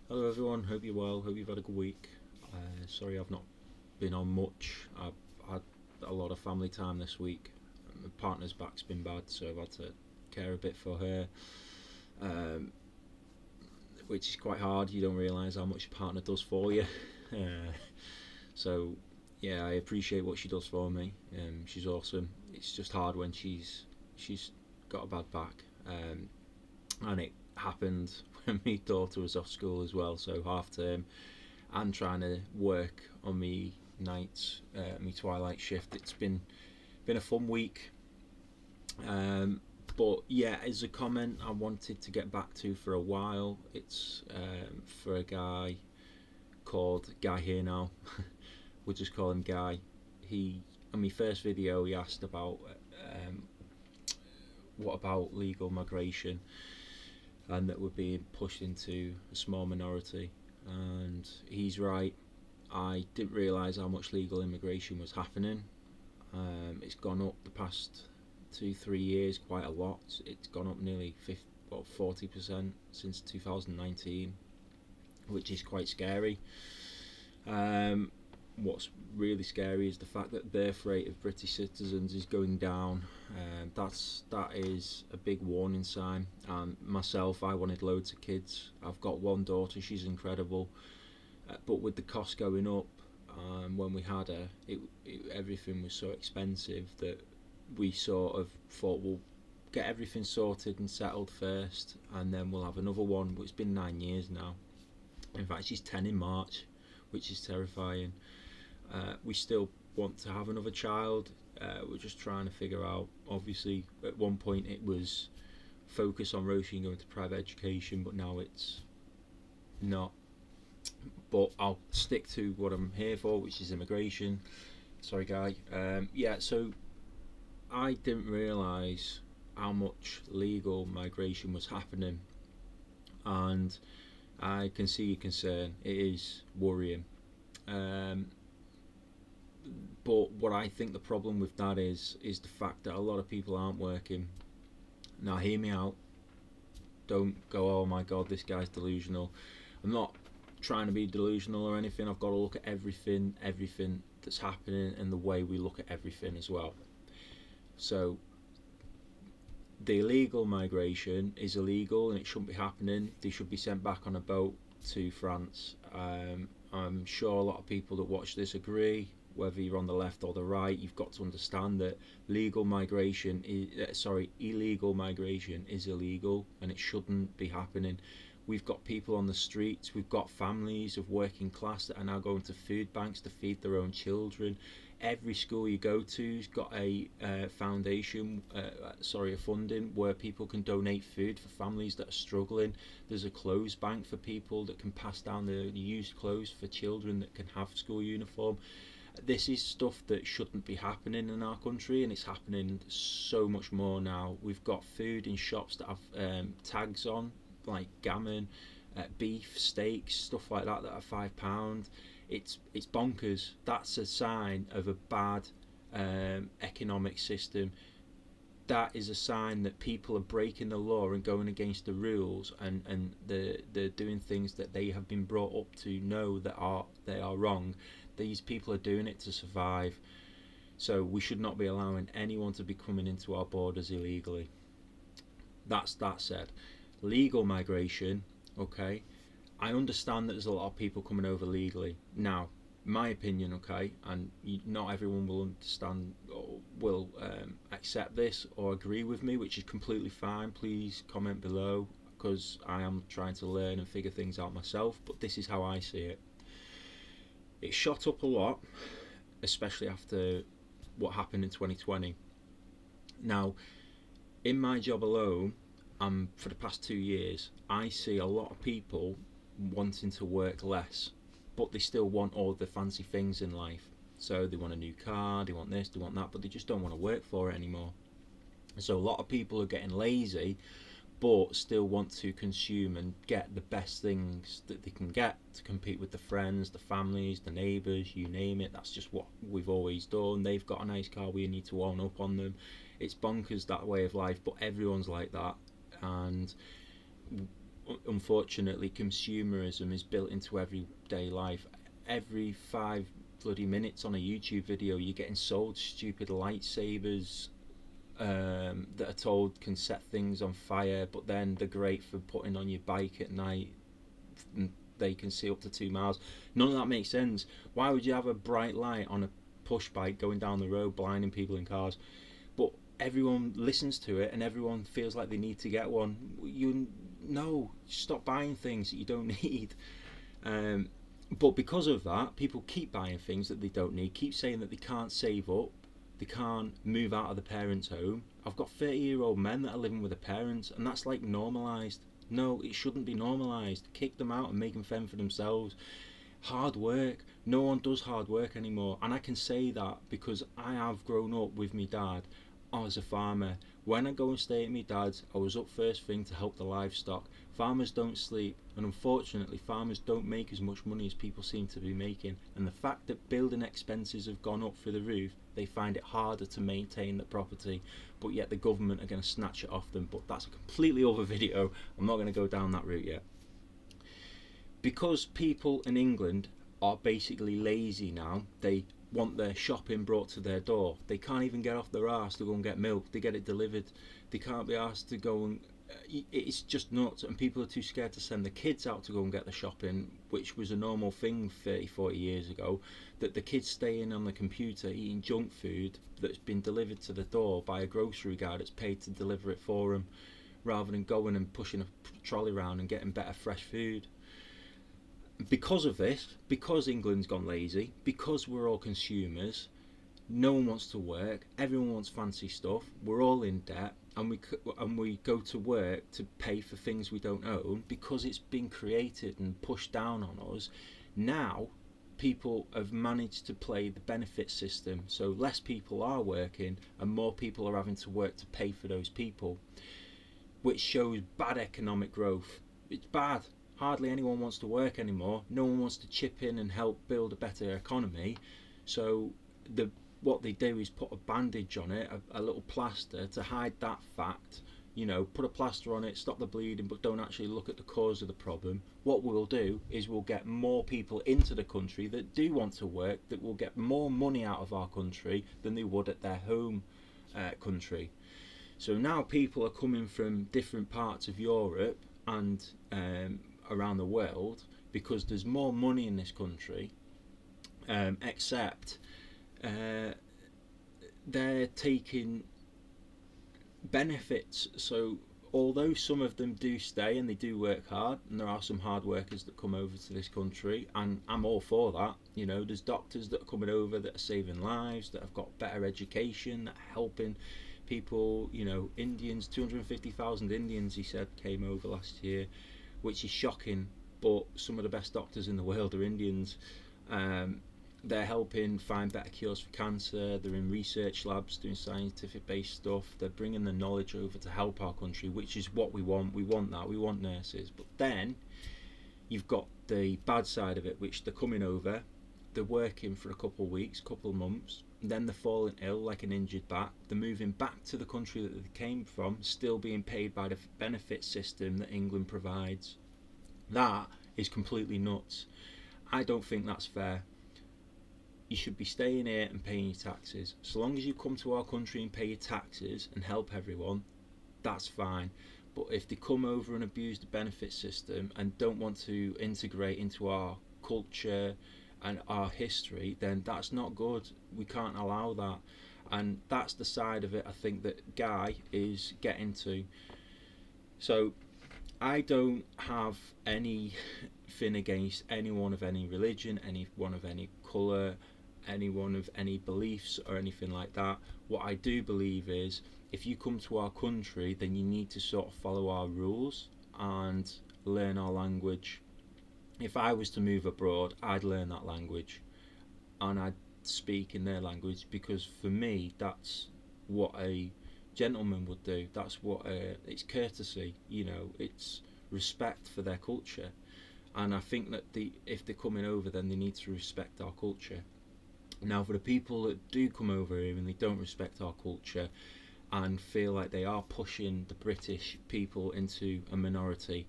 Hello everyone, hope you're well, hope you've had a good week. Sorry I've not been on much. I've had a lot of family time this week. My partner's back's been bad, so I've had to care a bit for her, um, which is quite hard. You don't realise how much your partner does for you. Uh, so yeah, I appreciate what she does for me. She's awesome. It's just hard when she's got a bad back, and it happened when my daughter was off school as well. So half term and trying to work on me nights, me twilight shift. It's been a fun week. But yeah, as a comment I wanted to get back to for a while, it's for a guy called Guyherenow. We'll just call him Guy. He, on my first video, he asked about what about legal migration, and that we're being pushed into a small minority. And he's right. I didn't realise how much legal immigration was happening. It's gone up the past 2 3 years quite a lot. It's gone up nearly 40% since 2019, which is quite scary. What's really scary is the fact that the birth rate of British citizens is going down. That is a big warning sign. Myself, I wanted loads of kids. I've got one daughter, she's incredible. But with the cost going up, when we had her, everything was so expensive that we sort of thought we'll get everything sorted and settled first, and then we'll have another one. But it's been 9 years now. In fact, she's 10 in March, which is terrifying. We still want to have another child. We're just trying to figure out. Obviously, at one point it was focus on Roshi and going to private education, but now it's not. But I'll stick to what I'm here for, which is immigration. Sorry, Guy. Yeah, so I didn't realise how much legal migration was happening, and I can see your concern. It is worrying. Um, but what I think the problem with that is the fact that a lot of people aren't working. Now, hear me out. Don't go, oh my god, this guy's delusional. I'm not trying to be delusional or anything. I've got to look at everything that's happening, and the way we look at everything as well. So the illegal migration is illegal and it shouldn't be happening. They should be sent back on a boat to France. I'm sure a lot of people that watch this agree. Whether you're on the left or the right, you've got to understand that illegal migration is illegal and it shouldn't be happening. We've got people on the streets, we've got families of working class that are now going to food banks to feed their own children. Every school you go to's got a a funding where people can donate food for families that are struggling. There's a clothes bank for people that can pass down the used clothes for children that can have school uniform. This is stuff that shouldn't be happening in our country, and it's happening so much more now. We've got food in shops that have tags on, like gammon, beef, steaks, stuff like that are £5. It's bonkers. That's a sign of a bad economic system. That is a sign that people are breaking the law and going against the rules, and they're doing things that they have been brought up to know that they are wrong. These people are doing it to survive. So we should not be allowing anyone to be coming into our borders illegally. That's that said. Legal migration, okay, I understand that there's a lot of people coming over legally. Now, my opinion, okay, and not everyone will understand or will accept this or agree with me, which is completely fine. Please comment below, because I am trying to learn and figure things out myself, but this is how I see it. It shot up a lot, especially after what happened in 2020. Now, in my job alone, for the past 2 years, I see a lot of people wanting to work less, but they still want all the fancy things in life. So they want a new car, they want this, they want that, but they just don't want to work for it anymore. So a lot of people are getting lazy, but still want to consume and get the best things that they can get to compete with the friends, the families, the neighbours, you name it. That's just what we've always done. They've got a nice car, we need to one up on them. It's bonkers, that way of life, but everyone's like that. And unfortunately, consumerism is built into everyday life. Every 5 bloody minutes on a YouTube video, you're getting sold stupid lightsabers that are told can set things on fire, but then they're great for putting on your bike at night. And they can see up to 2 miles. None of that makes sense. Why would you have a bright light on a push bike going down the road, blinding people in cars? But everyone listens to it, and everyone feels like they need to get one. No, stop buying things that you don't need. Um, but because of that, people keep buying things that they don't need, keep saying that they can't save up, they can't move out of the parents' home. I've got 30-year-old men that are living with their parents, and that's like normalised. No, it shouldn't be normalised. Kick them out and make them fend for themselves. Hard work. No one does hard work anymore. And I can say that because I have grown up with my dad as a farmer. When I go and stay at my dad's, I was up first thing to help the livestock. Farmers don't sleep, and unfortunately farmers don't make as much money as people seem to be making. And the fact that building expenses have gone up through the roof, they find it harder to maintain the property, but yet the government are going to snatch it off them. But that's a completely other video. I'm not going to go down that route yet. Because people in England are basically lazy now, they want their shopping brought to their door. They can't even get off their arse to go and get milk. They get it delivered. They can't be asked to go and it's just nuts, and people are too scared to send the kids out to go and get the shopping, which was a normal thing 30-40 years ago, that the kids stay in on the computer eating junk food that's been delivered to the door by a grocery guy that's paid to deliver it for them, rather than going and pushing a trolley around and getting better fresh food. Because of this, because England's gone lazy, because we're all consumers, no one wants to work, everyone wants fancy stuff, we're all in debt, and we go to work to pay for things we don't own because it's been created and pushed down on us. Now people have managed to play the benefit system, so less people are working and more people are having to work to pay for those people, which shows bad economic growth. It's bad. Hardly anyone wants to work anymore. No one wants to chip in and help build a better economy. So what they do is put a bandage on it, a little plaster to hide that fact. Put a plaster on it, stop the bleeding, but don't actually look at the cause of the problem. What we'll do is we'll get more people into the country that do want to work, that will get more money out of our country than they would at their home country. So now people are coming from different parts of Europe and around the world because there's more money in this country, except they're taking benefits. So although some of them do stay and they do work hard, and there are some hard workers that come over to this country, and I'm all for that. There's doctors that are coming over that are saving lives, that have got better education, that are helping people. Indians, 250,000 Indians, he said, came over last year, which is shocking, but some of the best doctors in the world are Indians. They're helping find better cures for cancer. They're in research labs doing scientific based stuff. They're bringing the knowledge over to help our country, which is what we want. We want that. We want nurses. But then you've got the bad side of it, which they're coming over, they're working for a couple of weeks, couple of months, then they're falling ill like an injured back. They're moving back to the country that they came from, still being paid by the benefit system that England provides. That is completely nuts. I don't think that's fair. You should be staying here and paying your taxes. So long as you come to our country and pay your taxes and help everyone, that's fine. But if they come over and abuse the benefit system and don't want to integrate into our culture and our history, then that's not good. We can't allow that. And that's the side of it I think that Guy is getting to. So I don't have anything against anyone of any religion, anyone of any colour, anyone of any beliefs or anything like that. What I do believe is if you come to our country, then you need to sort of follow our rules and learn our language. If I was to move abroad, I'd learn that language and I'd speak in their language, because for me that's what a gentleman would do. That's what it's courtesy, it's respect for their culture. And I think that if they're coming over, then they need to respect our culture. Now for the people that do come over here and they don't respect our culture and feel like they are pushing the British people into a minority,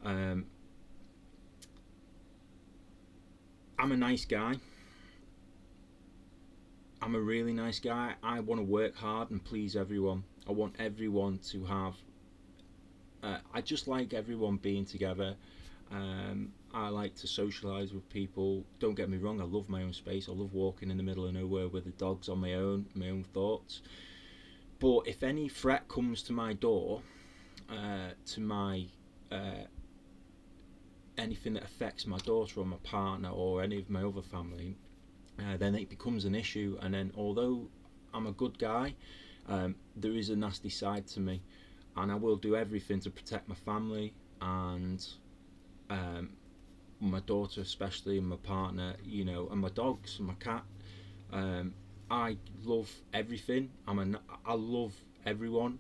Um, I'm a nice guy. I'm a really nice guy. I want to work hard and please everyone. I want everyone to have. I just like everyone being together. I like to socialise with people. Don't get me wrong, I love my own space. I love walking in the middle of nowhere with the dogs on my own thoughts. But if any threat comes to my door, to my anything that affects my daughter or my partner or any of my other family, then it becomes an issue. And then, although I'm a good guy, there is a nasty side to me, and I will do everything to protect my family and um, my daughter, especially, and my partner, and my dogs and my cat. Um, I love everything. I love everyone.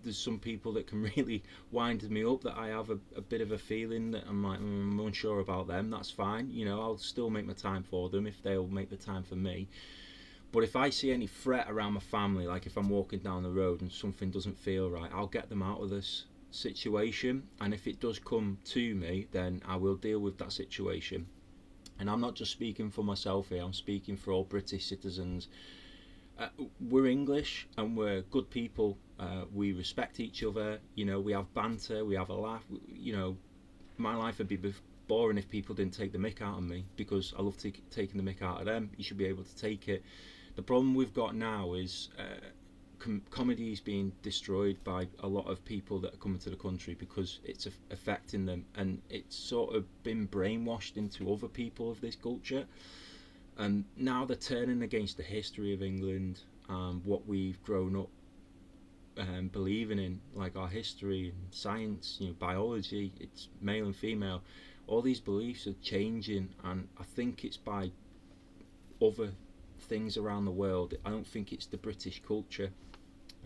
There's some people that can really wind me up, that I have a bit of a feeling that I'm like, I'm unsure about them. That's fine. I'll still make my time for them if they'll make the time for me. But if I see any threat around my family, like if I'm walking down the road and something doesn't feel right, I'll get them out of this situation. And if it does come to me, then I will deal with that situation. And I'm not just speaking for myself here, I'm speaking for all British citizens. We're English and we're good people. We respect each other. We have banter, we have a laugh. My life would be boring if people didn't take the mick out of me, because I love taking the mick out of them. You should be able to take it. The problem we've got now is comedy is being destroyed by a lot of people that are coming to the country because it's affecting them, and it's sort of been brainwashed into other people of this culture. And now they're turning against the history of England and what we've grown up believing in, like our history and science, biology. It's male and female. All these beliefs are changing, and I think it's by other things around the world. I don't think it's the British culture.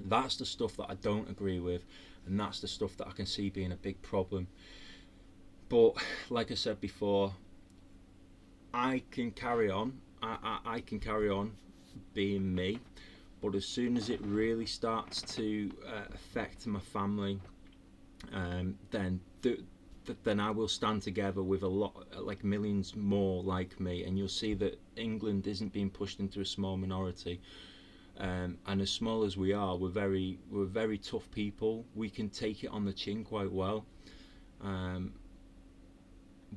That's the stuff that I don't agree with, and that's the stuff that I can see being a big problem. But like I said before, I can carry on. I can carry on being me, but as soon as it really starts to affect my family, then I will stand together with a lot, like millions more like me, and you'll see that England isn't being pushed into a small minority. And as small as we are, we're very tough people. We can take it on the chin quite well,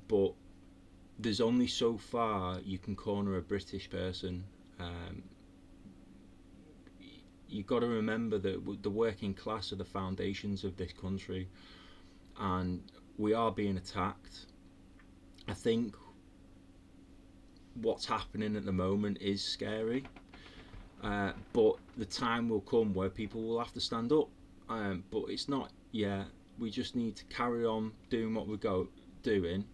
but there's only so far you can corner a British person. You've got to remember that the working class are the foundations of this country, and we are being attacked. I think what's happening at the moment is scary, but the time will come where people will have to stand up. But it's not yet. We just need to carry on doing what we're doing,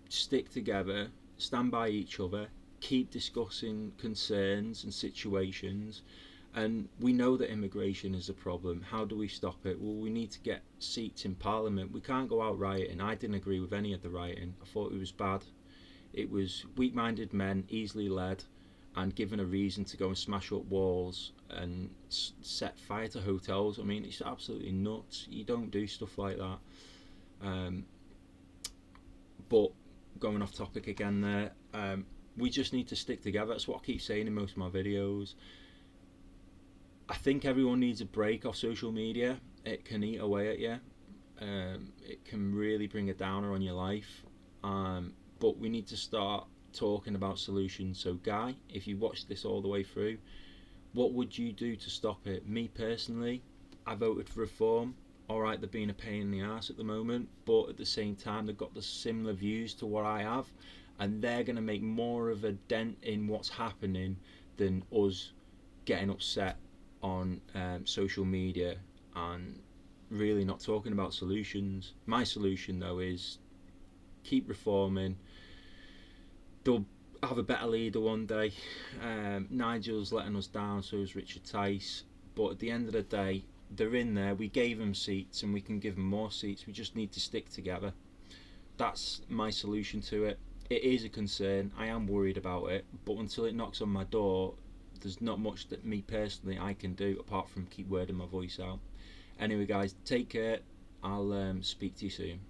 stick together, stand by each other, keep discussing concerns and situations. And we know that immigration is a problem. How do we stop it? Well, we need to get seats in Parliament. We can't go out rioting. I didn't agree with any of the rioting. I thought it was bad. It was weak-minded men, easily led, and given a reason to go and smash up walls and set fire to hotels. I mean, it's absolutely nuts. You don't do stuff like that. But going off topic again there, we just need to stick together. That's what I keep saying in most of my videos. I think everyone needs a break off social media. It can eat away at you. It can really bring a downer on your life. But we need to start talking about solutions. So Guy, if you watched this all the way through, what would you do to stop it? Me personally, I voted for reform. Alright, they're being a pain in the arse at the moment, but at the same time they've got the similar views to what I have, and they're going to make more of a dent in what's happening than us getting upset on social media and really not talking about solutions. My solution though is keep reforming. They'll have a better leader one day. Nigel's letting us down, so is Richard Tice, but at the end of the day, they're in there. We gave them seats and we can give them more seats. We just need to stick together. That's my solution to it. It is a concern. I am worried about it, but until it knocks on my door, there's not much that me personally I can do apart from keep wording my voice out. Anyway guys, take care. I'll speak to you soon.